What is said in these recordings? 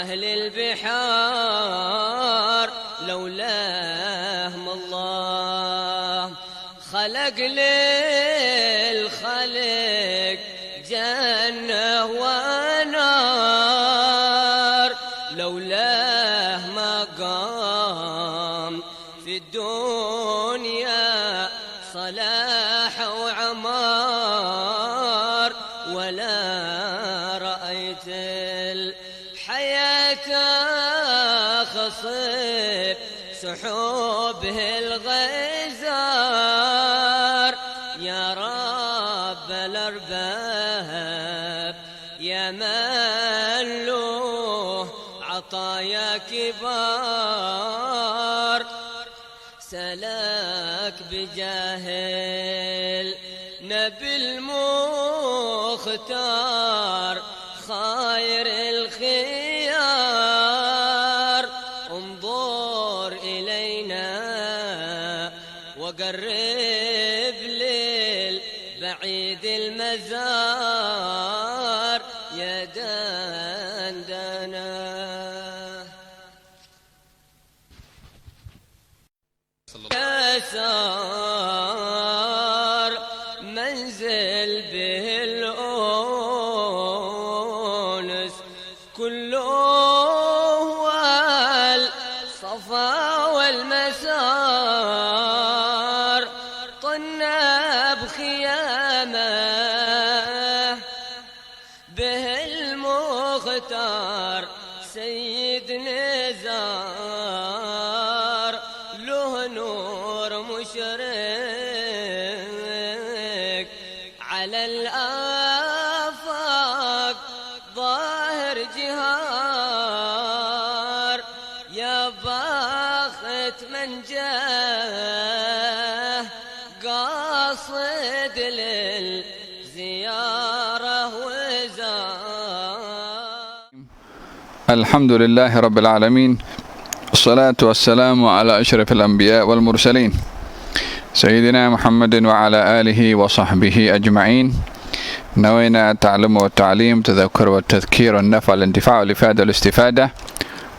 وأهل البحار لولاهم الله خلق للخلق جنة ونار لولاه ما قام في الدنيا صلاح وعمار ولا رأيت الحياة خصب سحوبه الغزار يا رب الأرباب يا من له عطايا كبار سلك بجاهل نبي المختار خير الخيار انظر إلينا وقرب للبعيد المزار يا دندنا يسار منزل به الأنس كله هو الصفا والمسار طنب خيامه به المختار سيد نزار له نور مشرق على الآفاق ظاهر جهار يا باخت من جاه قاصد للزيارة وزار. الحمد لله رب العالمين، الصلاة والسلام على أشرف الأنبياء والمرسلين سيدنا محمد وعلى آله وصحبه أجمعين. نوينا التعلم والتعليم، تذكر والتذكير، والنفع والانتفاع والإفادة والاستفادة،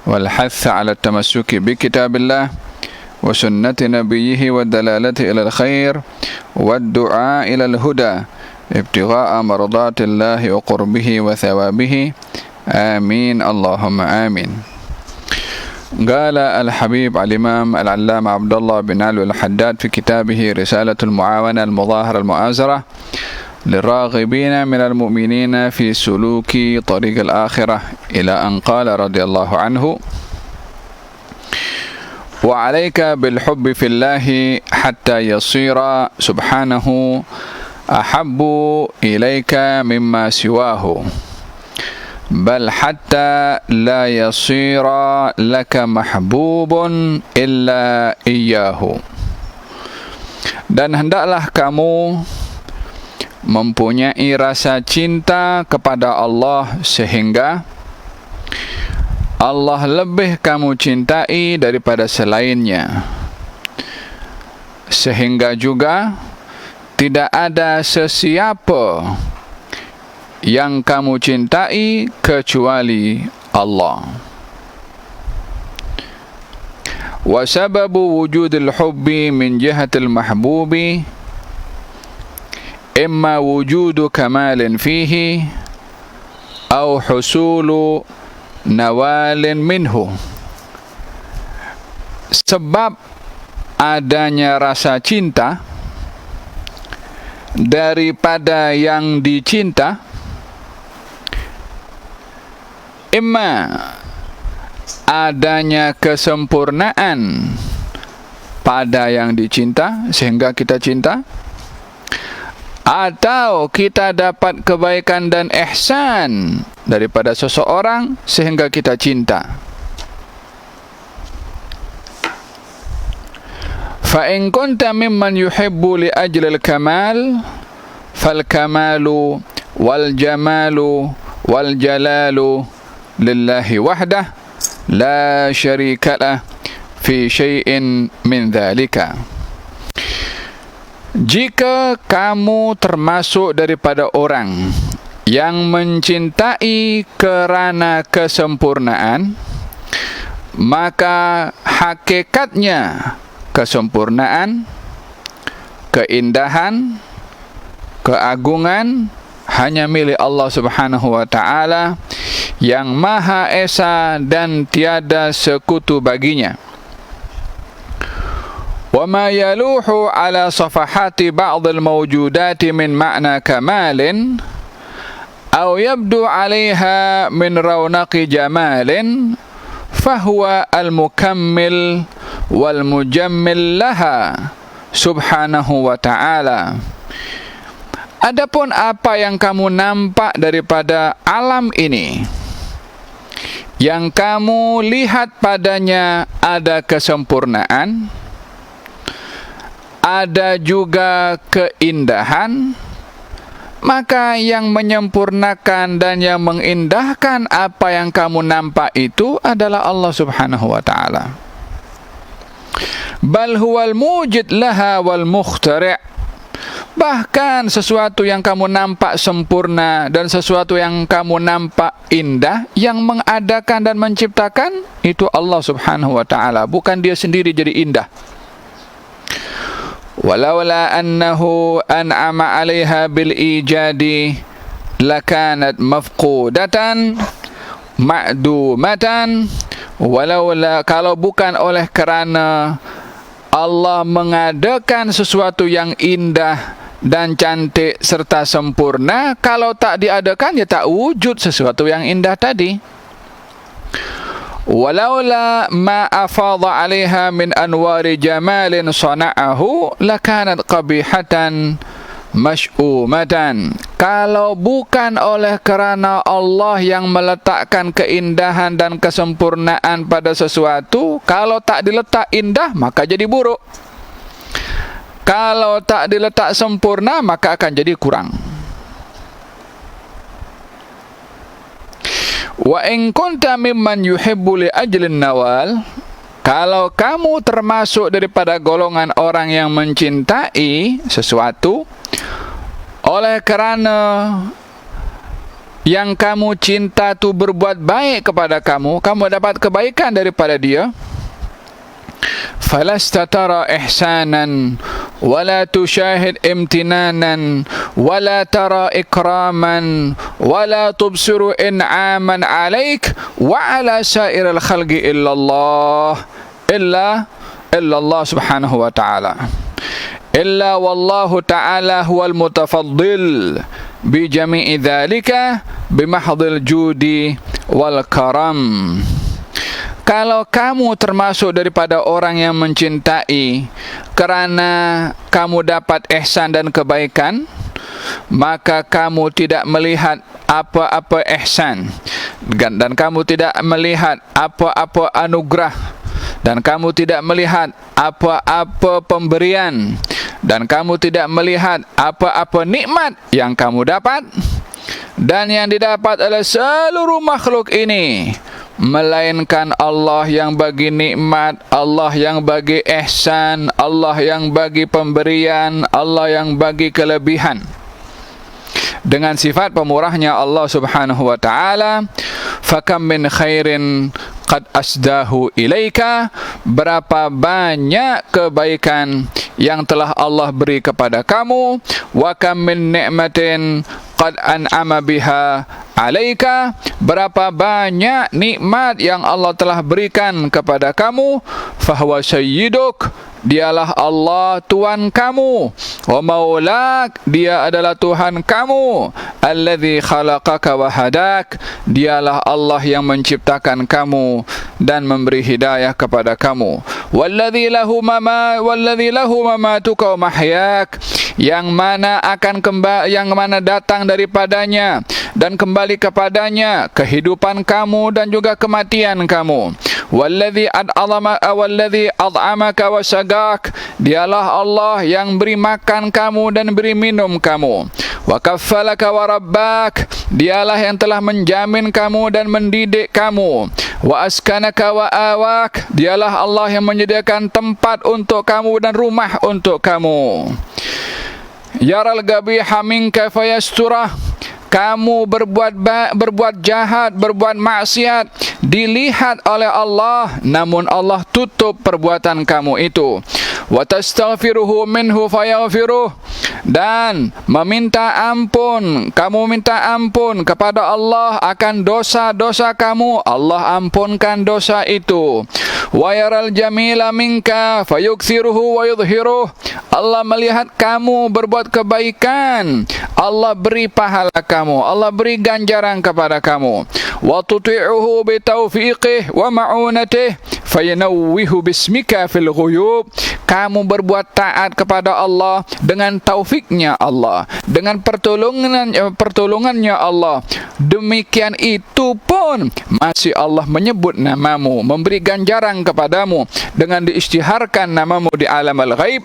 والحث على التمسك بكتاب الله وسنة نبيه والدلالة إلى الخير والدعاء إلى الهدى ابتغاء مرضات الله وقربه وثوابه. آمين اللهم آمين. قال الحبيب الإمام العلامة عبد الله بن علوي الحداد في كتابه رسالة المعاونة المظاهرة المؤازرة للراغبين من المؤمنين في سلوك طريق الآخرة، إلى أن قال رضي الله عنه: وعليك بالحب في الله حتى يصير سبحانه أحب إليك مما سواه، بل حتى لا يصير لك محبوب إلا إياه. Dan hendaklah kamu mempunyai rasa cinta kepada Allah sehingga Allah lebih kamu cintai daripada selainnya, sehingga juga tidak ada sesiapa yang kamu cintai kecuali Allah. Wa sababu wujudil hubbi min jihatil mahbubi imma wujudu kamalin fihi au husulu nawalin minhu. Sebab adanya rasa cinta daripada yang dicinta, imma adanya kesempurnaan pada yang dicinta sehingga kita cinta, atau kita dapat kebaikan dan ihsan daripada seseorang sehingga kita cinta. Fa in kunta mimman yuhibbu li ajli al-kamal fal kamalu wal jamalu wal jalalu lillahi wahdah la syarika lah fi syai'in min dhalika. Jika kamu termasuk daripada orang yang mencintai kerana kesempurnaan, maka hakikatnya kesempurnaan, keindahan, keagungan hanya milik Allah Subhanahu wa ta'ala yang Maha Esa dan tiada sekutu baginya. وما يلوح على صفحات بعض الموجودات من معنى كمال أو يبدو عليها من رونق جمال فهو المكمل والمجمل لها سبحانه وتعالى. Adapun apa yang kamu nampak daripada alam ini, yang kamu lihat padanya ada kesempurnaan, ada juga keindahan, maka yang menyempurnakan dan yang mengindahkan apa yang kamu nampak itu adalah Allah Subhanahu wa ta'ala. Bal huwal mujid laha wal mukhtari'. Bahkan sesuatu yang kamu nampak sempurna dan sesuatu yang kamu nampak indah, yang mengadakan dan menciptakan itu Allah Subhanahu wa ta'ala, bukan dia sendiri jadi indah. ولولا أنه أنعم عليها بالإيجاد لكانت مفقودة معدومة. Kalau bukan oleh kerana Allah mengadakan sesuatu yang indah dan cantik serta sempurna, kalau tak diadakan ya tak wujud sesuatu yang indah tadi. Walaula ma afadha 'alaiha min anwari jamalin sana'ahu lakanat qabihatan masy'umatan. Kalau bukan oleh kerana Allah yang meletakkan keindahan dan kesempurnaan pada sesuatu, kalau tak diletak indah maka jadi buruk. Kalau tak diletak sempurna maka akan jadi kurang. Wa in kunta mimman yuhibbu li ajlin nawal, kalau kamu termasuk daripada golongan orang yang mencintai sesuatu oleh kerana yang kamu cinta tu berbuat baik kepada kamu, kamu dapat kebaikan daripada dia, falasta tara ihsanan wala tushahid imtinanan wala tara ikraman wala tubsiru in'aman alaik wa ala sairil khalqi illallah subhanahu wa ta'ala illa wallahu ta'ala huwal mutafaddil bi jami'i dhalika bimahdhil judi wal karam. Kalau kamu termasuk daripada orang yang mencintai kerana kamu dapat ihsan dan kebaikan, maka kamu tidak melihat apa-apa ihsan, dan kamu tidak melihat apa-apa anugerah, dan kamu tidak melihat apa-apa pemberian, dan kamu tidak melihat apa-apa nikmat yang kamu dapat, dan yang didapat oleh seluruh makhluk ini, melainkan Allah yang bagi nikmat, Allah yang bagi ihsan, Allah yang bagi pemberian, Allah yang bagi kelebihan. Dengan sifat pemurahnya Allah Subhanahu wa ta'ala, fakam min khairin qad asdahu ilaika, berapa banyak kebaikan yang telah Allah beri kepada kamu, wa kam min ni'matin qad an'ama biha alaika, berapa banyak nikmat yang Allah telah berikan kepada kamu, fahuwa sayyiduk, dialah Allah Tuhan kamu, wa maulak, dia adalah Tuhan kamu, alladzi khalaqaka wa hadak, dialah Allah yang menciptakan kamu dan memberi hidayah kepada kamu, walladzi lahu mamatuka wa mahyak, yang mana datang daripadanya dan kembali kepadanya kehidupan kamu dan juga kematian kamu, walladzi ad'amaka wa sagak, dialah Allah yang beri makan kamu dan beri minum kamu, wa kaffalaka wa rabbak, dialah yang telah menjamin kamu dan mendidik kamu, wa askanaka wa awak, dialah Allah yang menyediakan tempat untuk kamu dan rumah untuk kamu. Yaral gabiha minka fayasturah, kamu berbuat jahat, berbuat maksiat, dilihat oleh Allah, namun Allah tutup perbuatan kamu itu. Wa tastaghfiruhu minhu fayaghfiruh, dan meminta ampun, kamu minta ampun kepada Allah akan dosa-dosa kamu, Allah ampunkan dosa itu. Wa yaral jamila minka fayukthiruhu wa yudhiruh, Allah melihat kamu berbuat kebaikan, Allah beri pahala kamu, Allah beri ganjaran kepada kamu. Wa tuti'uhu bi taufiqih wa ma'unatih fayanawwihu bismika fil ghuyub, kamu berbuat taat kepada Allah dengan taufiknya Allah, dengan pertolongannya Allah, demikian itu pun masih Allah menyebut namamu, memberi ganjaran kepadamu dengan diisytiharkan namamu di alam al-ghaib.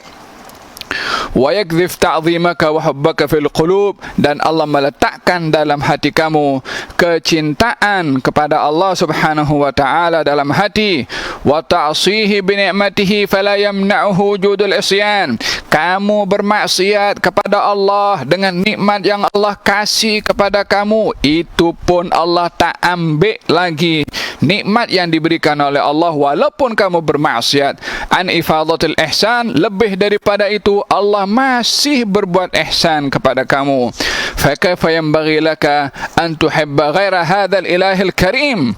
Wa yakdhif ta'zimaka wa hubbaka fil qulub, dan Allah meletakkan dalam hati kamu kecintaan kepada Allah Subhanahu wa taala dalam hati. Wa ta'sihi bi ni'matihi fala yamna'uhu wujudul isyan, kamu bermaksiat kepada Allah dengan nikmat yang Allah kasih kepada kamu, itu pun Allah tak ambil lagi nikmat yang diberikan oleh Allah walaupun kamu bermaksiat. An ifadatul ihsan, lebih daripada itu Allah masih berbuat ihsan kepada kamu. Fa kaifa yanbaghi laka an tuhibba ghaira hadzal ilahil karim,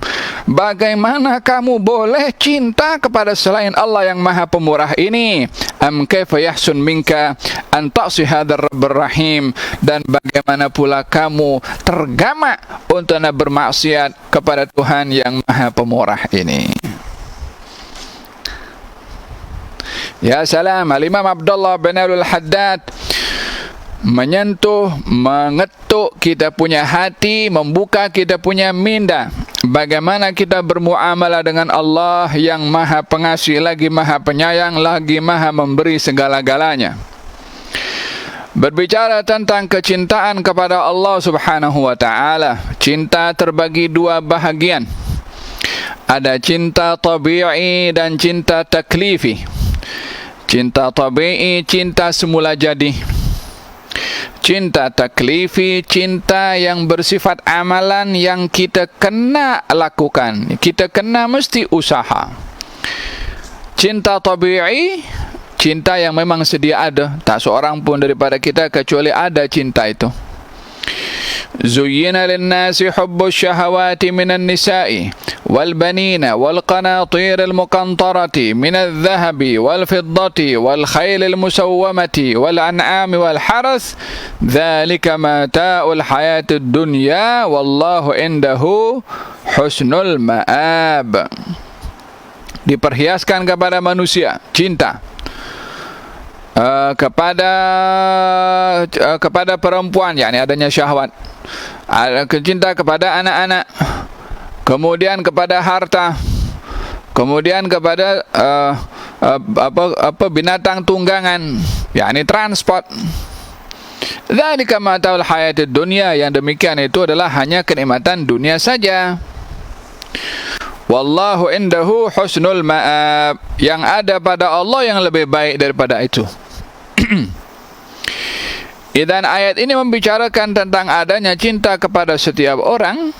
bagaimana kamu boleh cinta kepada selain Allah yang Maha Pemurah ini? Am kaifa yahsun minka an ta'si hadzal rabbir rahim, dan bagaimana pula kamu tergamak untuk bermaksiat kepada Tuhan yang Maha Pemurah ini? Ya salam, Al-Imam Abdullah bin Al-Haddad menyentuh, mengetuk kita punya hati, membuka kita punya minda. Bagaimana kita bermuamalah dengan Allah yang Maha Pengasih, lagi Maha Penyayang, lagi Maha Memberi segala-galanya. Berbicara tentang kecintaan kepada Allah Subhanahu wa taala, cinta terbagi dua bahagian. Ada cinta tabi'i dan cinta taklifi. Cinta tabi'i, cinta semula jadi. Cinta taklifi, cinta yang bersifat amalan yang kita kena lakukan, kita kena mesti usaha. Cinta tabi'i, cinta yang memang sedia ada, tak seorang pun daripada kita kecuali ada cinta itu. Zuyyina lin-nasi hubbus syahawati minan nisa'i wal banina wal qanatiril muqantarati minadh dhahabi wal fiddati wal khaylil musawwamati wal an'ami wal harath, dzalika mata'ul hayatid dunya wallahu indahu husnul ma'ab. Diperhiaskan kepada manusia cinta kepada perempuan, yakni adanya syahwat, ada cinta kepada anak-anak, kemudian kepada harta, kemudian kepada binatang tunggangan, yakni transport. Dzalika mata'ul hayatid dunya, yang demikian itu adalah hanya kenikmatan dunia saja. Wallahu indahu husnul ma'ab, yang ada pada Allah yang lebih baik daripada itu. Dan ayat ini membicarakan tentang adanya cinta kepada setiap orang,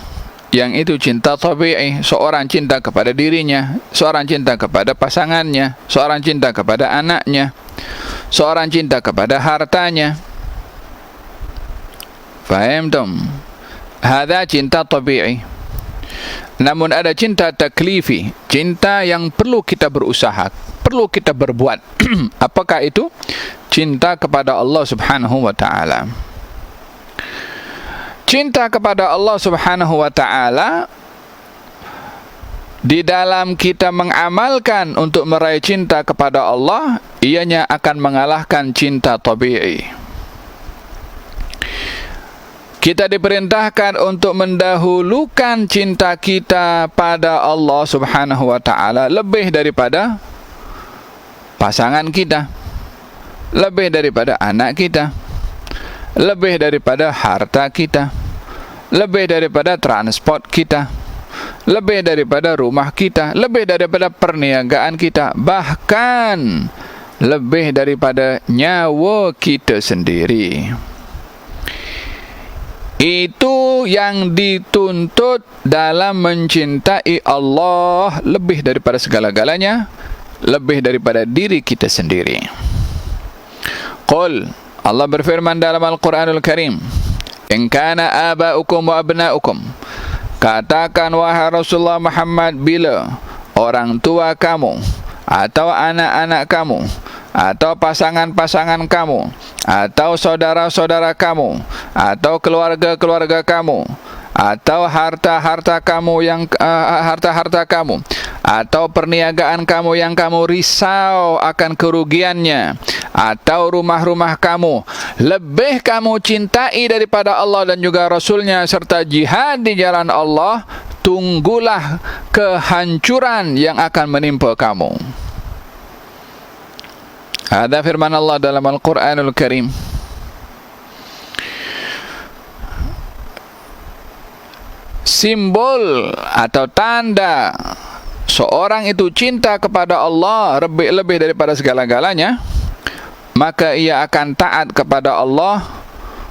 yang itu cinta tabi'i. Seorang cinta kepada dirinya, seorang cinta kepada pasangannya, seorang cinta kepada anaknya, seorang cinta kepada hartanya. Fahimtum? Hadza cinta tabi'i. Namun ada cinta taklifi, cinta yang perlu kita berusaha, perlu kita berbuat. Apakah itu? Cinta kepada Allah Subhanahu wa taala. Cinta kepada Allah Subhanahu wa taala di dalam kita mengamalkan untuk meraih cinta kepada Allah, ianya akan mengalahkan cinta tabi'i. Kita diperintahkan untuk mendahulukan cinta kita pada Allah Subhanahu wa taala lebih daripada pasangan kita, lebih daripada anak kita, lebih daripada harta kita, lebih daripada transport kita, lebih daripada rumah kita, lebih daripada perniagaan kita, bahkan lebih daripada nyawa kita sendiri. Itu yang dituntut dalam mencintai Allah lebih daripada segala-galanya, lebih daripada diri kita sendiri. Qul, Allah berfirman dalam Al-Quranul Karim, in kana aba'ukum wa abna'ukum, katakan wahai Rasulullah Muhammad, bila orang tua kamu atau anak-anak kamu atau pasangan-pasangan kamu atau saudara-saudara kamu atau keluarga-keluarga kamu atau harta-harta kamu yang harta-harta kamu atau perniagaan kamu yang kamu risau akan kerugiannya atau rumah-rumah kamu lebih kamu cintai daripada Allah dan juga Rasulnya serta jihad di jalan Allah, tunggulah kehancuran yang akan menimpa kamu. Ada firman Allah dalam Al-Quranul Karim. Simbol atau tanda seorang itu cinta kepada Allah lebih daripada segala-galanya, maka ia akan taat kepada Allah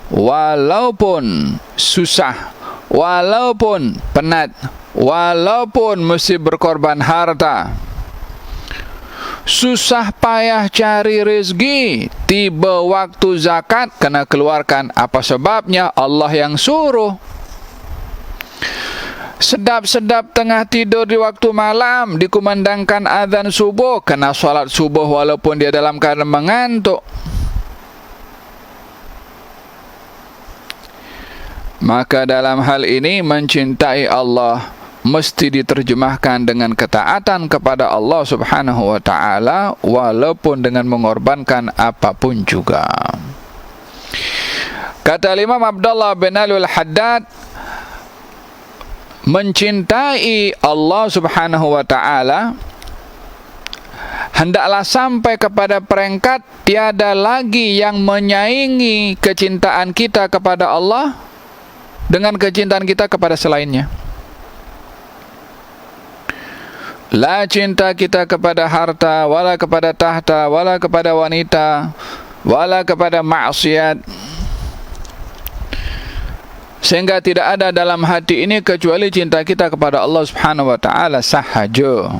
walaupun susah, walaupun penat, walaupun mesti berkorban harta. Susah payah cari rezeki, tiba waktu zakat kena keluarkan. Apa sebabnya? Allah yang suruh. Sedap-sedap tengah tidur di waktu malam, dikumandangkan azan subuh, kena solat subuh walaupun dia dalam keadaan mengantuk. Maka dalam hal ini mencintai Allah mesti diterjemahkan dengan ketaatan kepada Allah Subhanahu wa ta'ala walaupun dengan mengorbankan apapun juga. Kata Imam Abdullah bin Al-Haddad, mencintai Allah Subhanahu wa ta'ala hendaklah sampai kepada peringkat tiada lagi yang menyaingi kecintaan kita kepada Allah dengan kecintaan kita kepada selainnya. La cinta kita kepada harta, wala kepada tahta, wala kepada wanita, wala kepada maksiat, sehingga tidak ada dalam hati ini kecuali cinta kita kepada Allah Subhanahu wa ta'ala sahaja.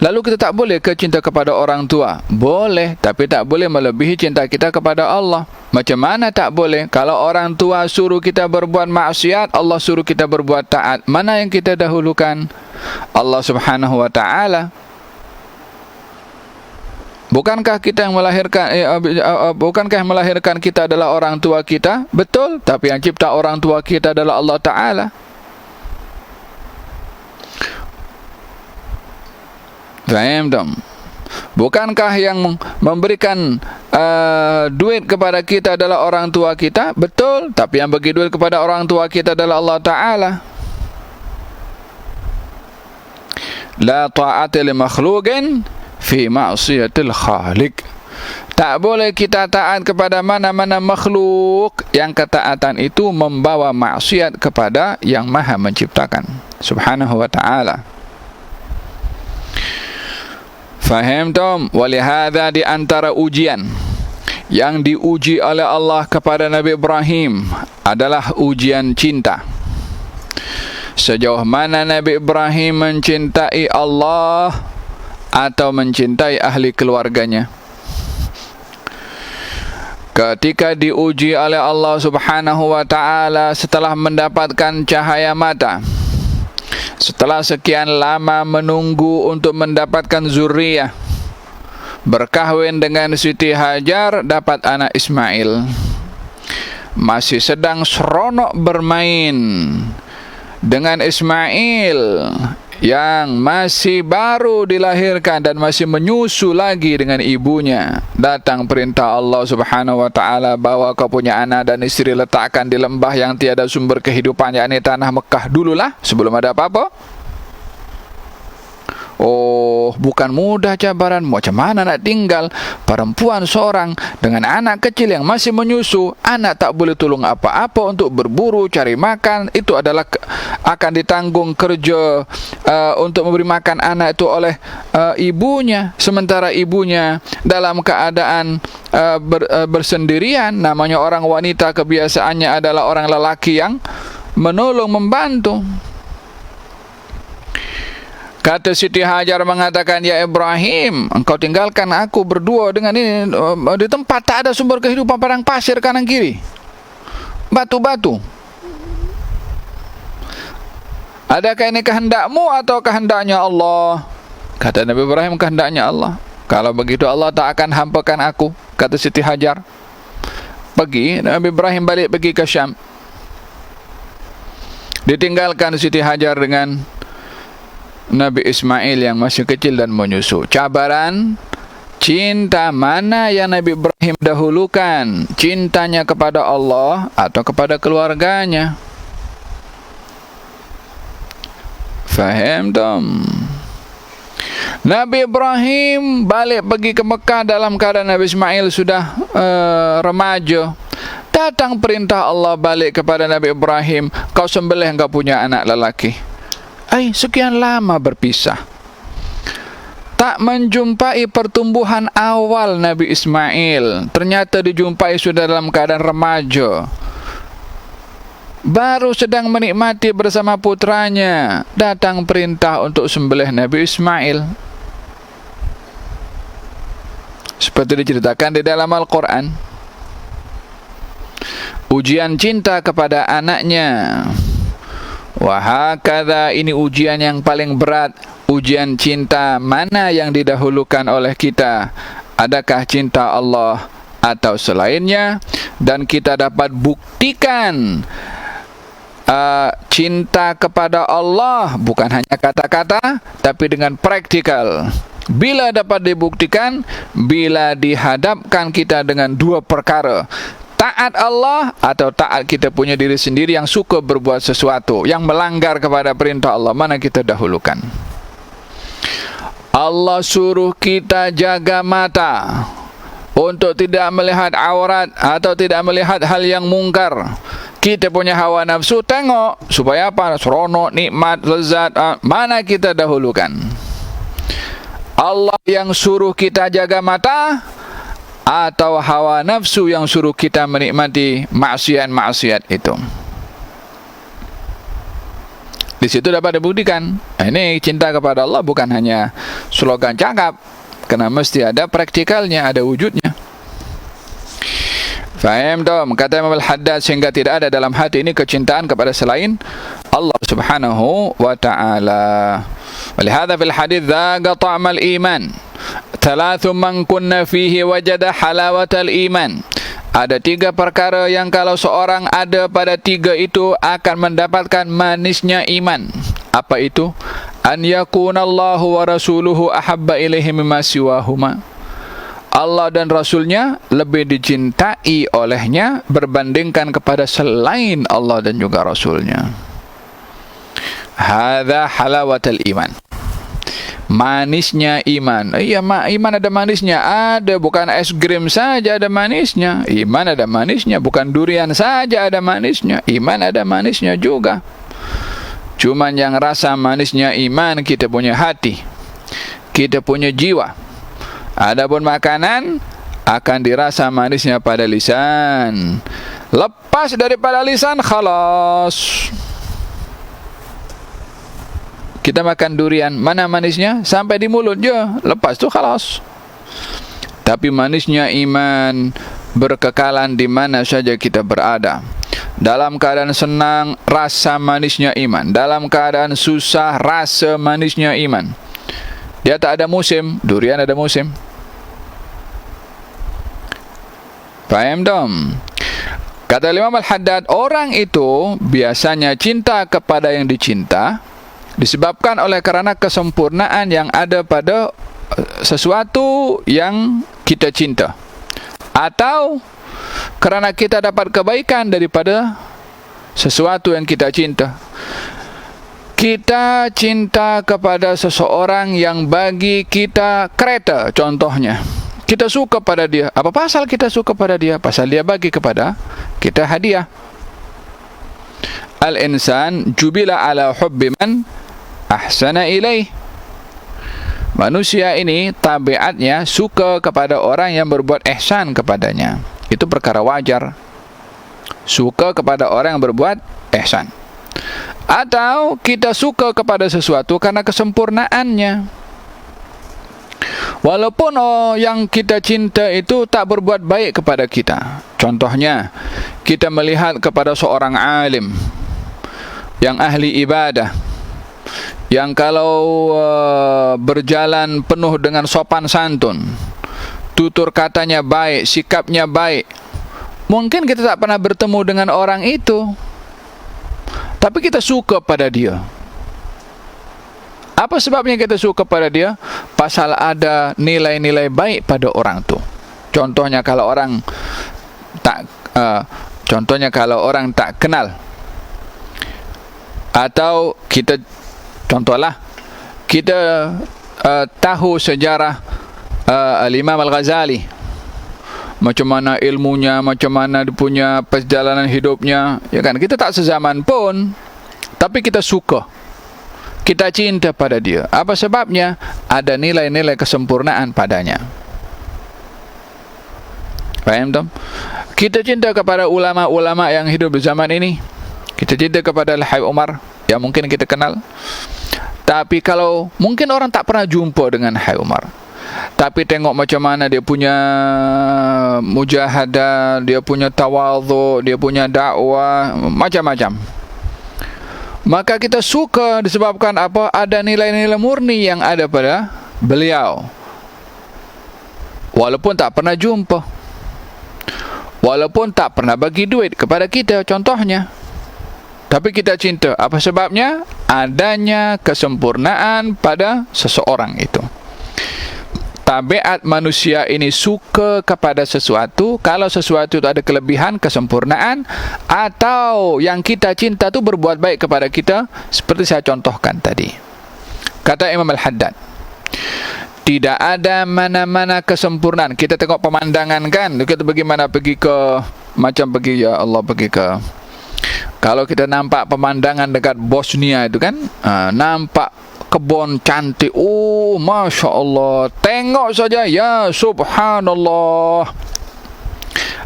Lalu kita tak boleh ke cinta kepada orang tua? Boleh, tapi tak boleh melebihi cinta kita kepada Allah. Macam mana tak boleh? Kalau orang tua suruh kita berbuat maksiat, Allah suruh kita berbuat taat, mana yang kita dahulukan? Allah Subhanahu wa ta'ala. Bukankah kita yang melahirkan bukankah yang melahirkan kita adalah orang tua kita? Betul, tapi yang cipta orang tua kita adalah Allah Ta'ala. Faham tak? Bukankah yang memberikan duit kepada kita adalah orang tua kita? Betul, tapi yang bagi duit kepada orang tua kita adalah Allah Ta'ala. La ta'ata li makhluqin fi ma'siyatil khaliq. Tak boleh kita taat kepada mana-mana makhluk yang ketaatan itu membawa maksiat kepada yang Maha menciptakan Subhanahu wa ta'ala. Faham tom? Walihada di antara ujian yang diuji oleh Allah kepada Nabi Ibrahim adalah ujian cinta. Sejauh mana Nabi Ibrahim mencintai Allah atau mencintai ahli keluarganya. Ketika diuji oleh Allah Subhanahu wa ta'ala setelah mendapatkan cahaya mata, setelah sekian lama menunggu untuk mendapatkan zuriyah, berkahwin dengan Siti Hajar, dapat anak Ismail, masih sedang seronok bermain dengan Ismail yang masih baru dilahirkan dan masih menyusu lagi dengan ibunya. Datang perintah Allah Subhanahu wa ta'ala, bawa kau punya anak dan istri letakkan di lembah yang tiada sumber kehidupan, yakni tanah Mekah dululah sebelum ada apa-apa. Oh, Oh, bukan mudah cabaran. Macam mana nak tinggal perempuan seorang dengan anak kecil yang masih menyusu. Anak tak boleh tolong apa-apa untuk berburu, cari makan. Itu adalah akan ditanggung kerja untuk memberi makan anak itu oleh ibunya. Sementara ibunya dalam keadaan bersendirian. Namanya orang wanita, kebiasaannya adalah orang lelaki yang menolong, membantu. Kata Siti Hajar mengatakan, ya Ibrahim, engkau tinggalkan aku berdua dengan ini di tempat tak ada sumber kehidupan, padang pasir kanan kiri, batu-batu. Adakah ini kehendakmu atau kehendaknya Allah? Kata Nabi Ibrahim, kehendaknya Allah. Kalau begitu Allah tak akan hampakan aku, kata Siti Hajar. Pergi, Nabi Ibrahim balik pergi ke Syam. Ditinggalkan Siti Hajar dengan Nabi Ismail yang masih kecil dan menyusu. Cabaran cinta mana yang Nabi Ibrahim dahulukan? Cintanya kepada Allah atau kepada keluarganya? Faham tom? Nabi Ibrahim balik pergi ke Mekah dalam keadaan Nabi Ismail sudah remaja. Datang perintah Allah balik kepada Nabi Ibrahim, kau sembelih engkau punya anak lelaki. Sekian lama berpisah, tak menjumpai pertumbuhan awal Nabi Ismail. Ternyata dijumpai sudah dalam keadaan remaja, baru sedang menikmati bersama putranya. Datang perintah untuk sembelih Nabi Ismail, seperti diceritakan di dalam Al-Quran. Ujian cinta kepada anaknya. Wahakadha, ini ujian yang paling berat. Ujian cinta mana yang didahulukan oleh kita? Adakah cinta Allah atau selainnya? Dan kita dapat buktikan cinta kepada Allah bukan hanya kata-kata, tapi dengan praktikal. Bila dapat dibuktikan, bila dihadapkan kita dengan dua perkara, taat Allah atau taat kita punya diri sendiri yang suka berbuat sesuatu yang melanggar kepada perintah Allah, mana kita dahulukan? Allah suruh kita jaga mata untuk tidak melihat aurat atau tidak melihat hal yang mungkar. Kita punya hawa nafsu, tengok supaya apa? Seronok, nikmat, lezat. Mana kita dahulukan? Allah yang suruh kita jaga mata atau hawa nafsu yang suruh kita menikmati maksiat-maksiat itu? Di situ dapat dibuktikan. Ini cinta kepada Allah bukan hanya slogan cakap, karena mesti ada praktikalnya, ada wujudnya. Faham tom? Kata Imam Al-Haddad, sehingga tidak ada dalam hati ini kecintaan kepada selain Allah subhanahu wa ta'ala. Walihada fil hadith dhaqa ta'mal iman. Thalathu man kunna fihi wajada halawatal iman. Ada 3 perkara yang kalau seorang ada pada 3 itu akan mendapatkan manisnya iman. Apa itu? An yakunallahu wa rasuluhu ahabba ilaihi mimma siwahuma. Allah dan Rasulnya lebih dicintai olehnya berbandingkan kepada selain Allah dan juga Rasulnya. Hadza halawatul iman. Manisnya iman. Iya, iman ada manisnya. Ada, bukan es krim saja ada manisnya. Iman ada manisnya, bukan durian saja ada manisnya. Iman ada manisnya juga. Cuman yang rasa manisnya iman kita punya hati, kita punya jiwa. Adapun makanan akan dirasa manisnya pada lisan. Lepas daripada lisan, khalas. Kita makan durian, mana manisnya? Sampai di mulut je, lepas tu khalas. Tapi manisnya iman berkekalan di mana saja kita berada. Dalam keadaan senang, rasa manisnya iman. Dalam keadaan susah, rasa manisnya iman. Dia tak ada musim, durian ada musim. Faham dong? Kata Imam Al-Haddad, orang itu biasanya cinta kepada yang dicinta disebabkan oleh karena kesempurnaan yang ada pada sesuatu yang kita cinta, atau kerana kita dapat kebaikan daripada sesuatu yang kita cinta. Kita cinta kepada seseorang yang bagi kita kereta, contohnya. Kita suka pada dia. Apa pasal kita suka pada dia? Pasal dia bagi kepada kita hadiah. Al-insan jubila ala hubbi man ahsana ilaih. Manusia ini tabiatnya suka kepada orang yang berbuat ihsan kepadanya. Itu perkara wajar. Suka kepada orang yang berbuat ihsan. Atau kita suka kepada sesuatu karena kesempurnaannya. Walaupun yang kita cinta itu tak berbuat baik kepada kita. Contohnya, kita melihat kepada seorang alim yang ahli ibadah, yang kalau berjalan penuh dengan sopan santun, tutur katanya baik, sikapnya baik. Mungkin kita tak pernah bertemu dengan orang itu, tapi kita suka pada dia. Apa sebabnya kita suka pada dia? Pasal ada nilai-nilai baik pada orang tu. Contohnya kalau orang tak kenal, atau kita tahu sejarah Al-Imam Al-Ghazali, macam mana ilmunya, macam mana dia punya perjalanan hidupnya, ya kan? Kita tak sezaman pun, tapi kita suka, kita cinta pada dia. Apa sebabnya? Ada nilai-nilai kesempurnaan padanya. Faham tak? Kita cinta kepada ulama-ulama yang hidup di zaman ini. Kita cinta kepada Al-Habib Umar yang mungkin kita kenal. Tapi kalau mungkin orang tak pernah jumpa dengan Habib Umar, tapi tengok macam mana dia punya mujahadah, dia punya tawadhu, dia punya dakwah, macam-macam. Maka kita suka disebabkan apa? Ada nilai-nilai murni yang ada pada beliau. Walaupun tak pernah jumpa, walaupun tak pernah bagi duit kepada kita, contohnya, tapi kita cinta. Apa sebabnya? Adanya kesempurnaan pada seseorang itu. Tabiat manusia ini suka kepada sesuatu kalau sesuatu itu ada kelebihan, kesempurnaan, atau yang kita cinta itu berbuat baik kepada kita, seperti saya contohkan tadi. Kata Imam Al-Haddad, tidak ada mana-mana kesempurnaan. Kita tengok pemandangan kan, kita bagaimana pergi ke, macam pergi, ya Allah, pergi ke, kalau kita nampak pemandangan dekat Bosnia itu kan, nampak kebun cantik, oh Masya Allah, tengok saja, ya Subhanallah,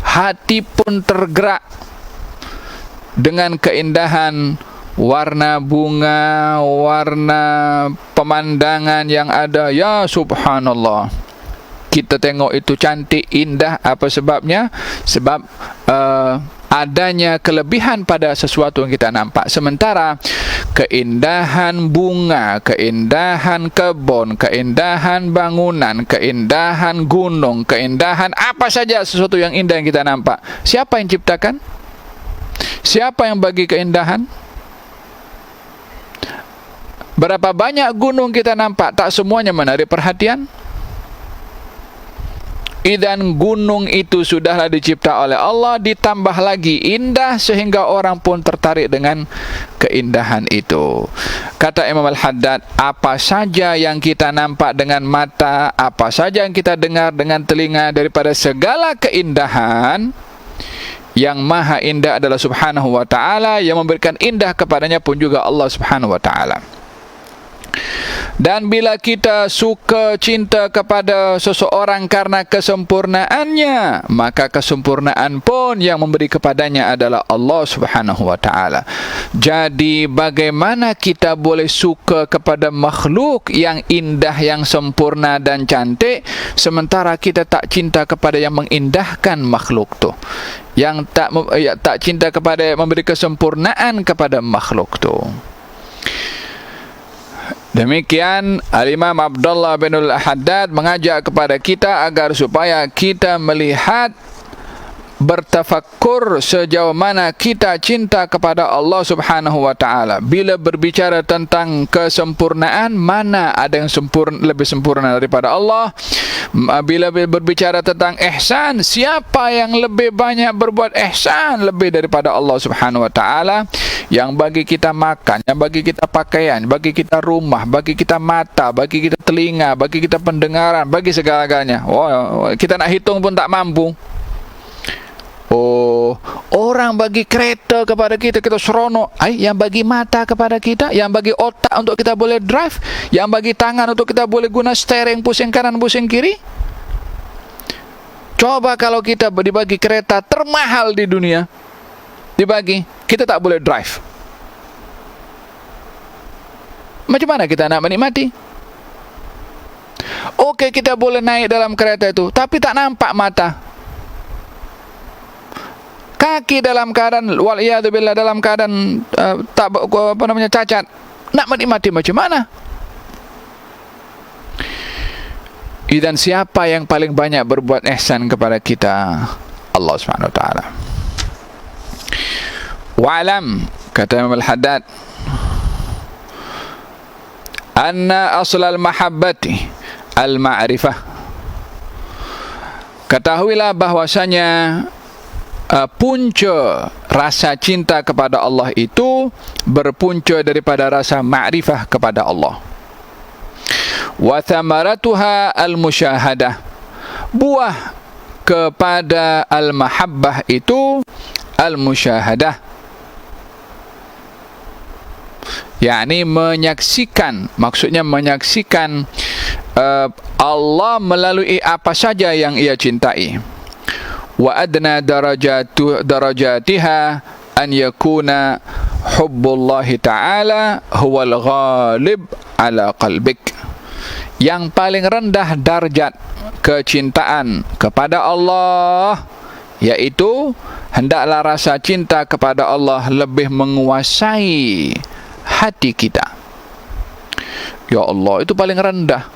hati pun tergerak dengan keindahan warna bunga, warna pemandangan yang ada, ya Subhanallah. Kita tengok itu cantik, indah. Apa sebabnya? Sebab adanya kelebihan pada sesuatu yang kita nampak. Sementara keindahan bunga, keindahan kebun, keindahan bangunan, keindahan gunung, keindahan apa saja sesuatu yang indah yang kita nampak, siapa yang ciptakan? Siapa yang bagi keindahan? Berapa banyak gunung kita nampak, tak semuanya menarik perhatian. Idan gunung itu sudahlah dicipta oleh Allah, ditambah lagi indah sehingga orang pun tertarik dengan keindahan itu. Kata Imam Al-Haddad, apa saja yang kita nampak dengan mata, apa saja yang kita dengar dengan telinga, daripada segala keindahan, yang maha indah adalah Subhanahu wa ta'ala, yang memberikan indah kepadanya pun juga Allah Subhanahu wa ta'ala. Dan bila kita suka cinta kepada seseorang karena kesempurnaannya, maka kesempurnaan pun yang memberi kepadanya adalah Allah Subhanahu wa ta'ala. Jadi bagaimana kita boleh suka kepada makhluk yang indah, yang sempurna dan cantik, sementara kita tak cinta kepada yang mengindahkan makhluk tu, yang tak cinta kepada memberi kesempurnaan kepada makhluk tu. Demikian Al-Imam Abdullah bin Al-Haddad mengajak kepada kita agar supaya kita melihat, bertafakkur sejauh mana kita cinta kepada Allah Subhanahu wa ta'ala. Bila berbicara tentang kesempurnaan, mana ada yang lebih sempurna daripada Allah? Bila berbicara tentang ihsan, siapa yang lebih banyak berbuat ihsan lebih daripada Allah Subhanahu wa ta'ala? yang bagi kita makan, yang bagi kita pakaian, bagi kita rumah, bagi kita mata, bagi kita telinga, bagi kita pendengaran, bagi segala-galanya. Kita nak hitung pun tak mampu. Orang bagi kereta kepada kita, kita seronok. Yang bagi mata kepada kita, yang bagi otak untuk kita boleh drive, yang bagi tangan untuk kita boleh guna steering, pusing kanan, pusing kiri. Coba kalau kita dibagi kereta termahal di dunia, dibagi, kita tak boleh drive. Macam mana kita nak menikmati? Okey, kita boleh naik dalam kereta itu, tapi tak nampak mata. Kaki dalam keadaan waliyadzubillah, dalam keadaan cacat. Nak menikmati macam mana? Dan siapa yang paling banyak berbuat ihsan kepada kita? Allah Subhanahu wa taala. Wa'lam, kata Imam Al-Haddad, anna aslal mahabbati al-ma'rifah. Ketahuilah bahwasanya punca rasa cinta kepada Allah itu berpunca daripada rasa ma'rifah kepada Allah. Wa thamaratuha al-musyahadah. Buah kepada al-mahabbah itu al-musyahadah, yakni menyaksikan, maksudnya menyaksikan Allah melalui apa saja yang ia cintai. Wa adna darajatiha an yakuna hubbullahi ta'ala huwal ghalib ala qalbik. Yang paling rendah darjat kecintaan kepada Allah, yaitu hendaklah rasa cinta kepada Allah lebih menguasai hati kita. Ya Allah, itu paling rendah.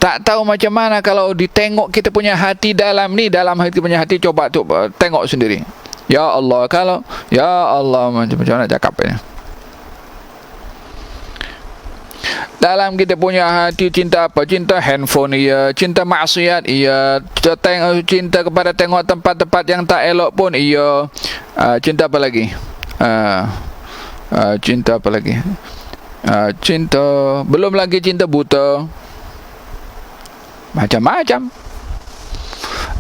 Tak tahu macam mana kalau ditengok kita punya hati dalam hati punya hati, coba tengok sendiri. Ya Allah, kalau ya Allah, macam mana cakap ini? Dalam kita punya hati cinta apa? Cinta handphone iya, cinta maksiat iya, cinta kepada tengok tempat-tempat yang tak elok pun iya. Cinta apa lagi? Cinta apa lagi? Cinta, belum lagi cinta buta. Macam-macam.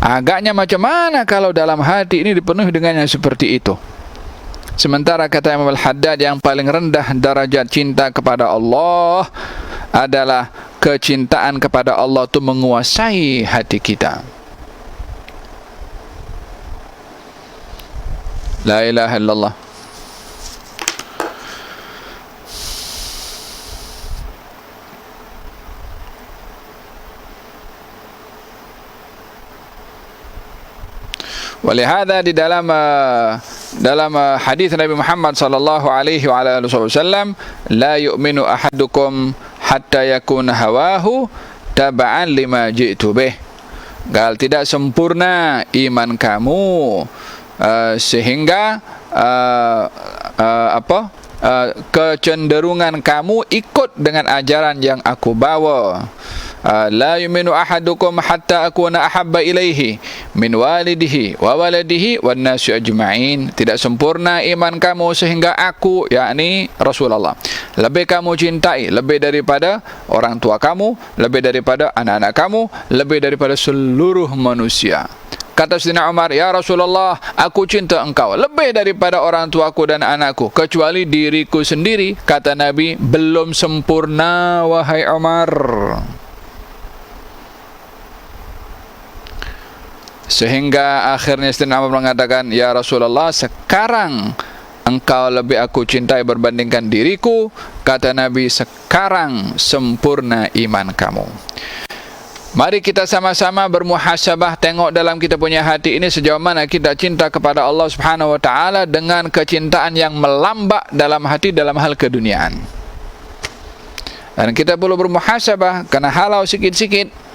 Agaknya macam mana kalau dalam hati ini dipenuhi dengan yang seperti itu? Sementara kata Imam Al-Haddad, yang paling rendah darajat cinta kepada Allah adalah kecintaan kepada Allah itu menguasai hati kita. La ilaha illallah. Walihada di dalam hadis Nabi Muhammad sallallahu alaihi wa alihi wasallam, la yu'minu ahadukum hatta yakuna hawahu taba'an lima ji'tu bih. Gal tidak sempurna iman kamu sehingga kecenderungan kamu ikut dengan ajaran yang aku bawa. La yu'minu ahadukum hatta akuna ahabba ilaihi min walidihi wa waladihi wan nasi ajma'in. Tidak sempurna iman kamu sehingga aku, yakni Rasulullah, lebih kamu cintai, lebih daripada orang tua kamu, lebih daripada anak-anak kamu, lebih daripada seluruh manusia. Kata Sayyidina Umar, ya Rasulullah, aku cinta engkau lebih daripada orang tuaku dan anakku, kecuali diriku sendiri. Kata Nabi, belum sempurna wahai Umar. Sehingga akhirnya Sayyidina Umar mengatakan, ya Rasulullah, sekarang engkau lebih aku cintai berbandingkan diriku. Kata Nabi, sekarang sempurna iman kamu. Mari kita sama-sama bermuhasabah, tengok dalam kita punya hati ini sejauh mana kita cinta kepada Allah Subhanahu wa taala dengan kecintaan yang melambak dalam hati dalam hal keduniaan. Dan kita perlu bermuhasabah, kena halau sikit-sikit.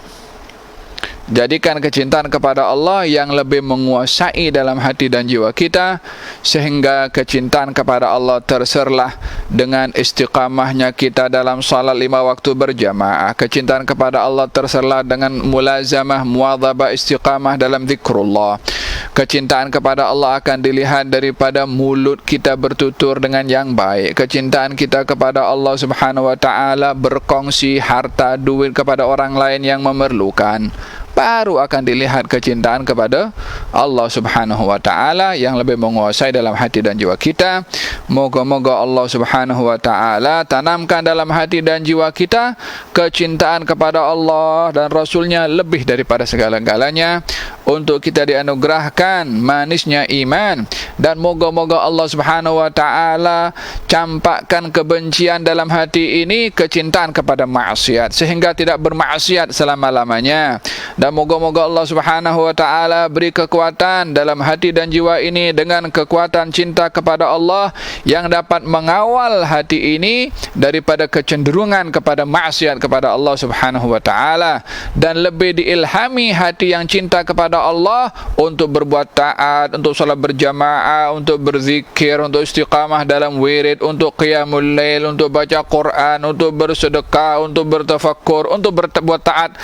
Jadikan kecintaan kepada Allah yang lebih menguasai dalam hati dan jiwa kita, sehingga kecintaan kepada Allah terserlah dengan istiqamahnya kita dalam salat 5 waktu berjamaah. Kecintaan kepada Allah terserlah dengan mulazamah, muwadhabah, istiqamah dalam zikrullah. Kecintaan kepada Allah akan dilihat daripada mulut kita bertutur dengan yang baik. Kecintaan kita kepada Allah Subhanahu wa taala berkongsi harta duit kepada orang lain yang memerlukan. Baru akan dilihat kecintaan kepada Allah Subhanahu wa taala yang lebih menguasai dalam hati dan jiwa kita. Moga-moga Allah Subhanahu wa taala tanamkan dalam hati dan jiwa kita kecintaan kepada Allah dan Rasulnya lebih daripada segala-galanya, untuk kita dianugerahkan manisnya iman, dan moga-moga Allah Subhanahu wa taala campakkan kebencian dalam hati ini, kecintaan kepada maksiat, sehingga tidak bermaksiat selama-lamanya. Dan moga-moga Allah Subhanahu wa taala beri kekuatan dalam hati dan jiwa ini dengan kekuatan cinta kepada Allah yang dapat mengawal hati ini daripada kecenderungan kepada maksiat kepada Allah Subhanahu wa taala, dan lebih diilhami hati yang cinta kepada Allah untuk berbuat taat, untuk salat berjamaah, untuk berzikir, untuk istiqamah dalam wirid, untuk qiyamul lail, untuk baca Quran, untuk bersedekah, untuk bertafakkur, untuk berbuat taat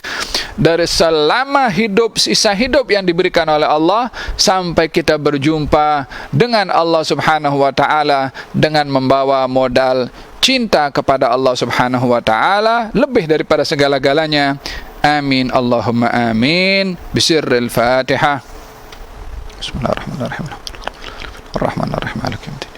dari selama hidup, sisa hidup yang diberikan oleh Allah, sampai kita berjumpa dengan Allah Subhanahu wa taala dengan membawa modal cinta kepada Allah Subhanahu wa taala lebih daripada segala-galanya. Amin Allahumma amin. Bisirril Fatihah. Bismillahirrahmanirrahim. Ar-Rahmanir-Rahim. Maliki yaumiddin.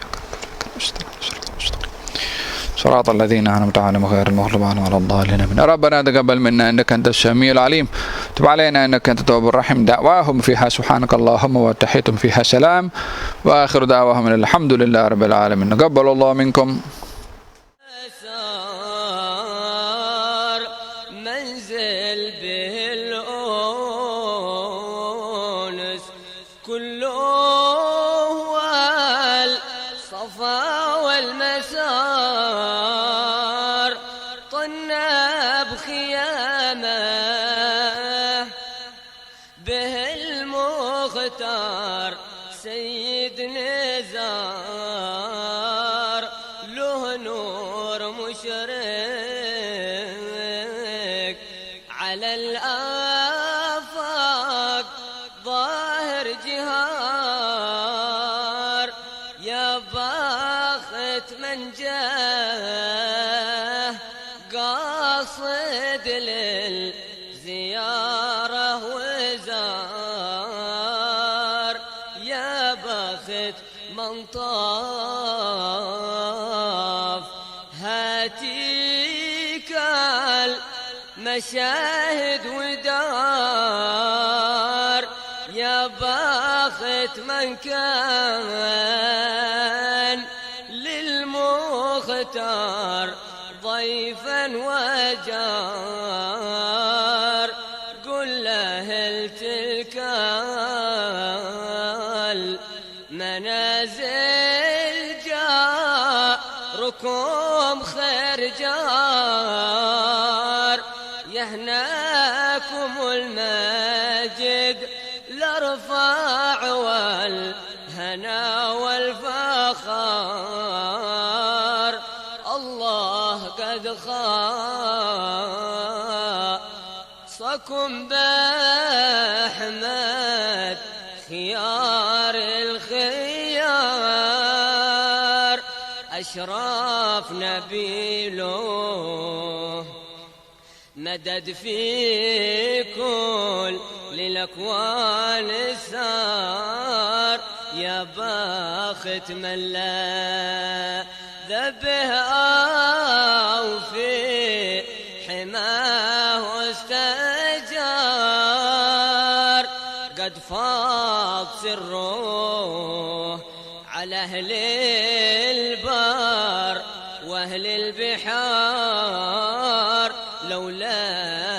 صراط الذين أنعمت عليهم غير المغضوب عليهم ولا الضالين آمين. ربنا تقبل منا إنك أنت السميع العليم، تب علينا إنك أنت التواب الرحيم. دعواهم فيها سبحانك اللهم وتحيتهم فيها سلام، وآخر دعواهم الحمد لله رب العالمين. تقبل الله منكم. منزل به الأونس كله هو الصفا والمسار، طناب خيامه به المختار سيد نزار، له نور مشرق على الآفاق، ظاهر جهار. يا باخت من جاه قاصد للزيارة وزار، يا باخت من طاف هاتيك المشاهد ودار، يا باخت من كان للمختار ضيفا وجار. قل له تلك المنازل جاركم خير جار، يهناكم المجد الارفع والهنا والفخار. الله قد خاصكم بأحمد خيار الخيار، أشراف نبيله مدد في كل للأكوان السار. يا باخت من لا ذبه أو في حماه استجار، قد فاض سره على أهل البار وأهل البحار، لولا